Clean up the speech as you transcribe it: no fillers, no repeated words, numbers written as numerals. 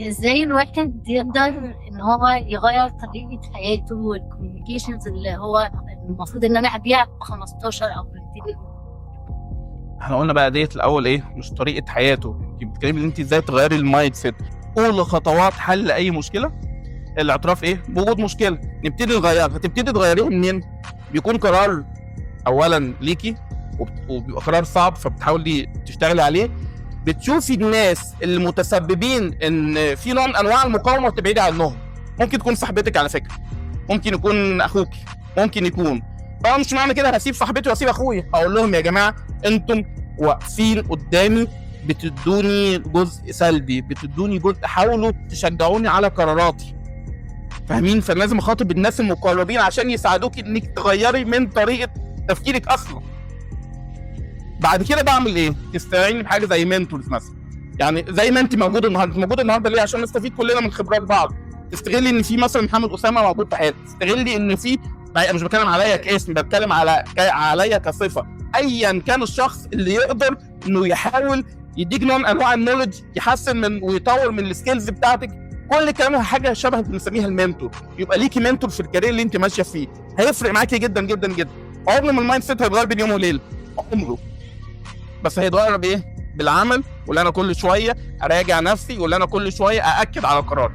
ازاي الواحد يقدر ان هو يغير طريقة حياته والكوميونيكيشنز اللي هو المفروض ان انا ابيع ب 15 او ب 20. احنا قلنا بقى ديت الاول ايه، مش طريقه حياته. انت بتتكلمي ان انت ازاي تغيري المايند سيت. اولى خطوات حل اي مشكله الاعتراف ايه بوجود مشكله، نبتدي نغيرها. هتبتدي تغيريها منين؟ بيكون قرار اولا ليكي، وبيبقى قرار صعب فبتحاولي تشتغلي عليه. بتشوفي الناس المتسببين ان في نوع من انواع المقاومه وتبعدي عنهم. ممكن تكون صاحبتك على فكره، ممكن يكون اخوك، ممكن يكون. طبعا مش معنى كده هسيب صاحبتي واسيب اخويا. هقول لهم يا جماعه انتم واقفين قدامي بتدوني جزء سلبي، بتدوني جزء، حاولوا تشجعوني على قراراتي، فاهمين؟ فلازم اخاطب الناس المقربين عشان يساعدوك انك تغيري من طريقه تفكيرك اصلا. بعد كده بعمل ايه؟ تستعيني بحاجه زي منتورز مثلا. يعني زي ما انت موجوده النهارده ليه؟ عشان نستفيد كلنا من خبرات بعض. تستغلي ان في مثلا محمد اسامه موجود في حياتك، تستغلي ان في، مش بتكلم عليا كاسم، بتكلم عليا كصفه. ايا كان الشخص اللي يقدر انه يحاول يديك نوع من انواع النولج، يحسن من ويطور من السكيلز بتاعتك. كل كلامها حاجه شبه بنسميها المنتور. يبقى ليكي منتور في الكارير اللي انت ماشيه فيه، هيفرق معاكي جدا جدا جدا. عمر ما المايند سيت هيتغير بين يوم وليله، عمره، بس هيتغير بايه؟ بالعمل. واللي انا كل شويه اراجع نفسي، واللي انا كل شويه ااكد على قراري.